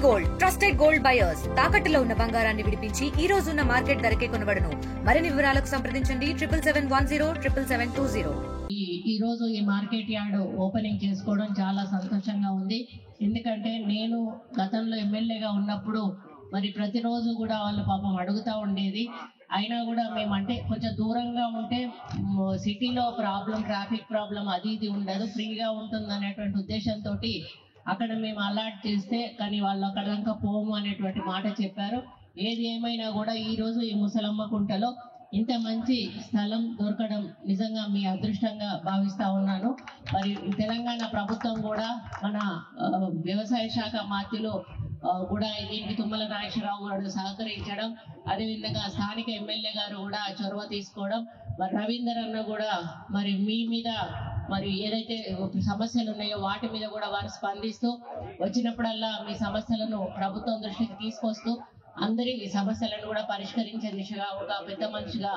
Gold trusted gold buyers తాకట్టులో ఉన్న బంగారాన్ని విడిపించి ఈ రోజు ఉన్న మార్కెట్ ధరకే కొనబడును. మరిన్ని వివరాలకు సంప్రదించండి 7710777020. ఈ రోజు ఈ మార్కెట్ యార్డ్ ఓపెనింగ్ చేసుకోవడం చాలా సంతోషంగా ఉంది. ఎందుకంటే నేను గతంలో ఎమ్మెల్యేగా ఉన్నప్పుడు మరి ప్రతిరోజు కూడా వాళ్ళు పాపం అడుగుతూ ఉండేది. అయినా కూడా మేమంటే కొంచెం దూరంగా ఉంటే సిటీలో ప్రాబ్లం, ట్రాఫిక్ ప్రాబ్లం అది ఇది ఉండదు, ఫ్రీగా ఉంటుంది అనేటువంటి ఉద్దేశంతో అక్కడ మేము అలాట్ చేస్తే కానీ వాళ్ళు అక్కడ దాకా పోము అనేటువంటి మాట చెప్పారు. ఏది ఏమైనా కూడా ఈరోజు ఈ ముసలమ్మ కుంటలో ఇంత మంచి స్థలం దొరకడం నిజంగా మీ అదృష్టంగా భావిస్తా ఉన్నాను. మరి తెలంగాణ ప్రభుత్వం కూడా మన వ్యవసాయ శాఖ మాత్యులు కూడా దీనికి తుమ్మల నాగేశ్వరరావు గారు సహకరించడం, అదేవిధంగా స్థానిక ఎమ్మెల్యే గారు కూడా చొరవ తీసుకోవడం, మరి రవీందర్ అన్న కూడా మరి మీ మీద మరి ఏదైతే సమస్యలు ఉన్నాయో వాటి మీద కూడా వారు స్పందిస్తూ వచ్చినప్పుడల్లా మీ సమస్యలను ప్రభుత్వం దృష్టికి తీసుకొస్తూ అందరి సమస్యలను కూడా పరిష్కరించే దిశగా ఒక పెద్ద మనిషిగా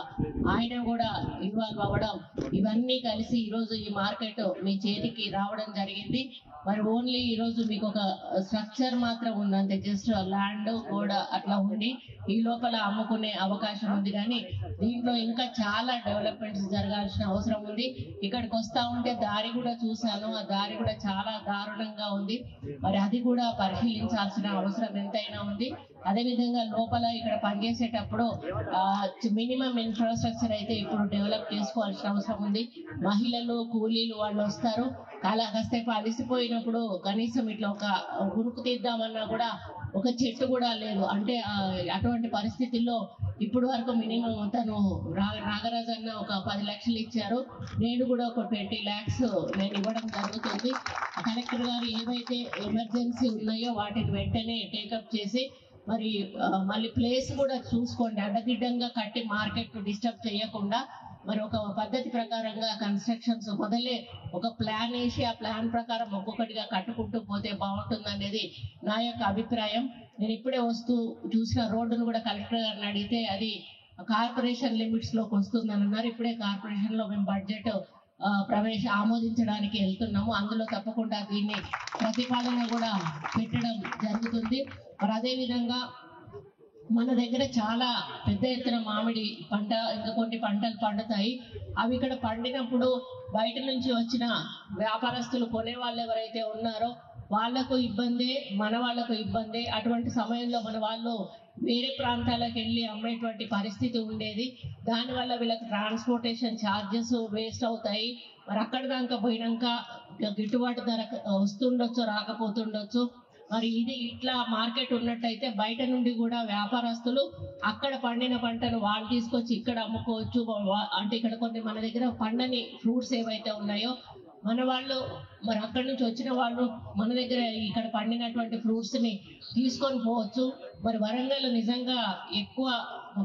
ఆయన కూడా ఇన్వాల్వ్ అవ్వడం, ఇవన్నీ కలిసి ఈరోజు ఈ మార్కెట్ మీ చేతికి రావడం జరిగింది. మరి ఓన్లీ ఈరోజు మీకు ఒక స్ట్రక్చర్ మాత్రం ఉంది, అంతే, జస్ట్ ల్యాండ్ కూడా అట్లా ఉండి ఈ లోపల అమ్ముకునే అవకాశం ఉంది. కానీ దీంట్లో ఇంకా చాలా డెవలప్మెంట్స్ జరగాల్సిన అవసరం ఉంది. ఇక్కడికి వస్తా ఉంటే దారి కూడా చూశాను, ఆ దారి కూడా చాలా దారుణంగా ఉంది. మరి అది కూడా పరిశీలించాల్సిన అవసరం ఎంతైనా ఉంది. అదేవిధంగా లోపల ఇక్కడ పనిచేసేటప్పుడు మినిమం ఇన్ఫ్రాస్ట్రక్చర్ అయితే ఇప్పుడు డెవలప్ చేసుకోవాల్సిన అవసరం ఉంది. మహిళలు, కూలీలు వాళ్ళు వస్తారు, కాసేపు అలసిపోయినప్పుడు కనీసం ఇట్లా ఒక గురుకు తీద్దామన్నా కూడా ఒక చెట్టు కూడా లేదు. అంటే అటువంటి పరిస్థితుల్లో ఇప్పుడు వరకు మినిమం తను నాగరాజు అన్న ఒక 10 లక్షలు ఇచ్చారు, నేను కూడా ఒక 20 lakhs నేను ఇవ్వడం జరుగుతుంది. కలెక్టర్ గారు ఏవైతే ఎమర్జెన్సీ ఉన్నాయో వాటిని వెంటనే టేకప్ చేసి మరి మళ్ళీ ప్లేస్ కూడా చూసుకోండి, అడ్డదిడ్డంగా కట్టి మార్కెట్ డిస్టర్బ్ చేయకుండా మరి ఒక పద్ధతి ప్రకారంగా కన్స్ట్రక్షన్స్ మొదలే ఒక ప్లాన్ వేసి ఆ ప్లాన్ ప్రకారం ఒక్కొక్కటిగా కట్టుకుంటూ పోతే బాగుంటుంది అనేది నా యొక్క అభిప్రాయం. నేను ఇప్పుడే వస్తూ చూసిన రోడ్డును కూడా కలెక్టర్ గారిని అడిగితే అది కార్పొరేషన్ లిమిట్స్ లోకి వస్తుందని అన్నారు. ఇప్పుడే కార్పొరేషన్ లో మేము బడ్జెట్ ఆమోదించడానికి వెళ్తున్నాము, అందులో తప్పకుండా దీన్ని ప్రతిపాదన కూడా పెట్టడం జరుగుతుంది. మరి అదేవిధంగా మన దగ్గర చాలా పెద్ద ఎత్తున మామిడి పంట, ఇంకా కొన్ని పంటలు పండుతాయి. అవి ఇక్కడ పండినప్పుడు బయట నుంచి వచ్చిన వ్యాపారస్తులు కొనే వాళ్ళు ఎవరైతే ఉన్నారో వాళ్లకు ఇబ్బందే, మన వాళ్లకు ఇబ్బందే. అటువంటి సమయంలో మన వాళ్ళు వేరే ప్రాంతాలకు వెళ్ళి అమ్మేటువంటి పరిస్థితి ఉండేది. దానివల్ల వీళ్ళకి ట్రాన్స్పోర్టేషన్ ఛార్జెస్ వేస్ట్ అవుతాయి. మరి అక్కడ దాకా పోయినాక గిట్టుబాటు ధర వస్తుండొచ్చు, రాకపోతుండొచ్చు. మరి ఇది ఇట్లా మార్కెట్ ఉన్నట్టయితే బయట నుండి కూడా వ్యాపారస్తులు అక్కడ పండిన పంటను వాళ్ళు తీసుకొచ్చి ఇక్కడ అమ్ముకోవచ్చు. అంటే ఇక్కడ కొన్ని మన దగ్గర పండని ఫ్రూట్స్ ఏవైతే ఉన్నాయో మన వాళ్ళు మరి అక్కడి నుంచి వచ్చిన వాళ్ళు మన దగ్గర ఇక్కడ పండినటువంటి ఫ్రూట్స్ ని తీసుకొని పోవచ్చు. మరి వరంగల్ నిజంగా ఎక్కువ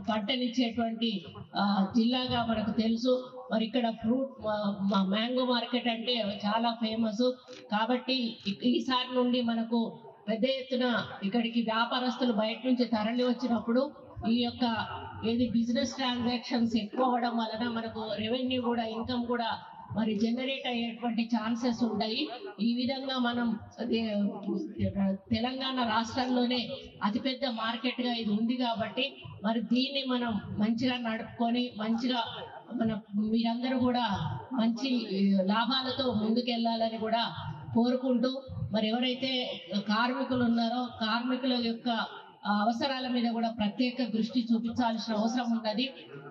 పంటనిచ్చేటువంటి జిల్లాగా మనకు తెలుసు. మరి ఇక్కడ ఫ్రూట్ మ్యాంగో మార్కెట్ అంటే చాలా ఫేమస్. కాబట్టి ఈసారి నుండి మనకు పెద్ద ఎత్తున ఇక్కడికి వ్యాపారస్తులు బయట నుంచి తరలి వచ్చినప్పుడు ఈ యొక్క బిజినెస్ ట్రాన్సాక్షన్స్ ఎక్కువ అవడం వలన మనకు రెవెన్యూ కూడా, ఇన్కమ్ కూడా మరి జనరేట్ అయ్యేటువంటి ఛాన్సెస్ ఉంటాయి. ఈ విధంగా మనం తెలంగాణ రాష్ట్రంలోనే అతిపెద్ద మార్కెట్ గా ఇది ఉంది కాబట్టి మరి దీన్ని మనం మంచిగా నడుపుకొని మంచిగా మీరందరూ కూడా మంచి లాభాలతో ముందుకెళ్లాలని కూడా కోరుకుంటూ, మరి ఎవరైతే కార్మికులు ఉన్నారో కార్మికుల యొక్క అవసరాల మీద కూడా ప్రత్యేక దృష్టి చూపించాల్సిన అవసరం ఉన్నది.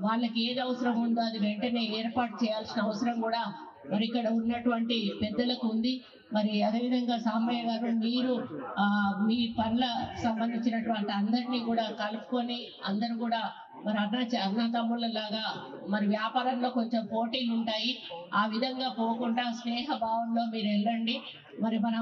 వాళ్ళకి ఏది అవసరం ఉందో అది వెంటనే ఏర్పాటు చేయాల్సిన అవసరం కూడా మరి ఇక్కడ ఉన్నటువంటి పెద్దలకు ఉంది. మరి అదేవిధంగా సాంబయ్య గారు మీరు మీ పనుల సంబంధించినటువంటి అందరినీ కూడా కలుపుకొని అందరూ కూడా మరి అన్న తమ్ముళ్ళ లాగా మరి వ్యాపారంలో కొంచెం పోటీలు ఉంటాయి, ఆ విధంగా పోకుండా స్నేహ భావంలో మీరు వెళ్ళండి. మరి మన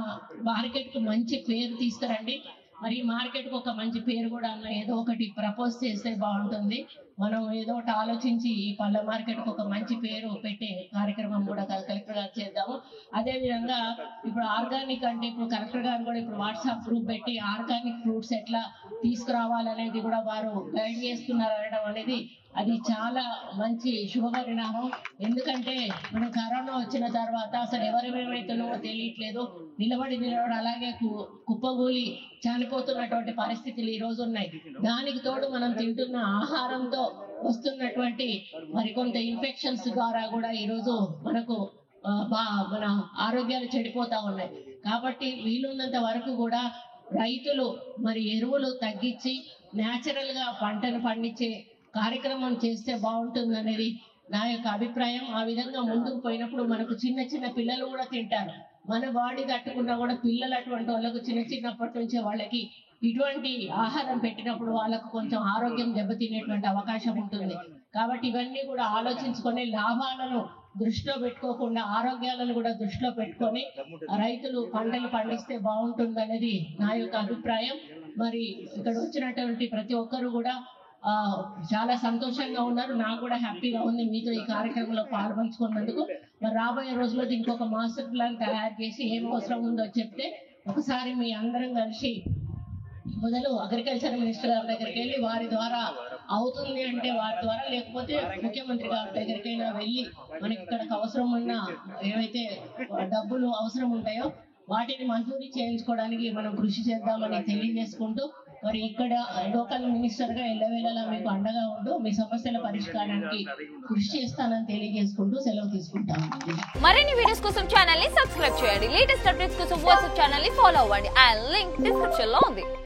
మార్కెట్ కు మంచి పేరు తీసుకురండి. మరి ఈ మార్కెట్ కు ఒక మంచి పేరు కూడా అన్న ఏదో ఒకటి ప్రపోజ్ చేస్తే బాగుంటుంది. మనం ఏదో ఒకటి ఆలోచించి ఈ పళ్ళ మార్కెట్ కు ఒక మంచి పేరు పెట్టే కార్యక్రమం కూడా కలెక్టర్ గారు చేద్దాము. అదే విధంగా ఇప్పుడు ఆర్గానిక్ అంటే ఇప్పుడు కలెక్టర్ గారు కూడా ఇప్పుడు వాట్సాప్ గ్రూప్ పెట్టి ఆర్గానిక్ ఫ్రూట్స్ ఎట్లా తీసుకురావాలనేది కూడా వారు గైడ్ చేస్తున్నారు అనడం అనేది అది చాలా మంచి శుభపరిణామం. ఎందుకంటే మనం కరోనా వచ్చిన తర్వాత అసలు ఎవరేమేమైతున్నామో తెలియట్లేదు. నిలబడి అలాగే కుప్పగూలి చనిపోతున్నటువంటి పరిస్థితులు ఈ రోజు ఉన్నాయి. దానికి తోడు మనం తింటున్న ఆహారంతో వస్తున్నటువంటి మరికొంత ఇన్ఫెక్షన్స్ ద్వారా కూడా ఈ రోజు మనకు మన ఆరోగ్యాలు చెడిపోతా ఉన్నాయి. కాబట్టి వీలున్నంత వరకు కూడా రైతులు మరి ఎరువులు తగ్గించి న్యాచురల్ గా పంటను పండించే కార్యక్రమం చేస్తే బాగుంటుంది అనేది నా యొక్క అభిప్రాయం. ఆ విధంగా ముందుకు పోయినప్పుడు మనకు చిన్న చిన్న పిల్లలు కూడా తింటారు. మన బాడీ తట్టుకున్నా కూడా పిల్లలు అటువంటి వాళ్ళకు చిన్నప్పటి నుంచే వాళ్ళకి ఇటువంటి ఆహారం పెట్టినప్పుడు వాళ్ళకు కొంచెం ఆరోగ్యం దెబ్బతినేటువంటి అవకాశం ఉంటుంది. కాబట్టి ఇవన్నీ కూడా ఆలోచించుకొని లాభాలను దృష్టిలో పెట్టుకోకుండా ఆరోగ్యాలను కూడా దృష్టిలో పెట్టుకొని రైతులు పంటలు పండిస్తే బాగుంటుంది అనేది నా యొక్క అభిప్రాయం. మరి ఇక్కడ వచ్చినటువంటి ప్రతి ఒక్కరు కూడా చాలా సంతోషంగా ఉన్నారు. నాకు కూడా హ్యాపీగా ఉంది మీతో ఈ కార్యక్రమంలో పాల్పంచుకున్నందుకు. మరి రాబోయే రోజుల్లో దీనికి ఒక మాస్టర్ ప్లాన్ తయారు చేసి ఏం అవసరం ఉందో చెప్తే ఒకసారి మీ అందరం కలిసి మొదలు అగ్రికల్చర్ మినిస్టర్ గారి దగ్గరికి వెళ్ళి వారి ద్వారా అవుతుంది అంటే వారి ద్వారా, లేకపోతే ముఖ్యమంత్రి గారి దగ్గరికైనా వెళ్ళి మనకి ఇక్కడికి అవసరం ఉన్న ఏవైతే డబ్బులు అవసరం ఉంటాయో వాటిని మంజూరీ చేయించుకోవడానికి మనం కృషి చేద్దామని తెలియజేసుకుంటూ, మరి ఇక్కడ లోకల్ మినిస్టర్ గా ఎల్లవేళలా మీకు అండగా ఉంటూ మీ సమస్యల పరిష్కారానికి కృషి చేస్తానని తెలియజేసుకుంటూ సెలవు తీసుకుంటాను. మరిన్ని వీడియోస్ కోసం ఛానల్ ని సబ్స్క్రైబ్ చేయండి. లేటెస్ట్ అప్డేట్స్ కోసం వాట్సాప్ ఛానల్ ని ఫాలో అవ్వండి. ఆ లింక్ డిస్క్రిప్షన్ లో ఉంది.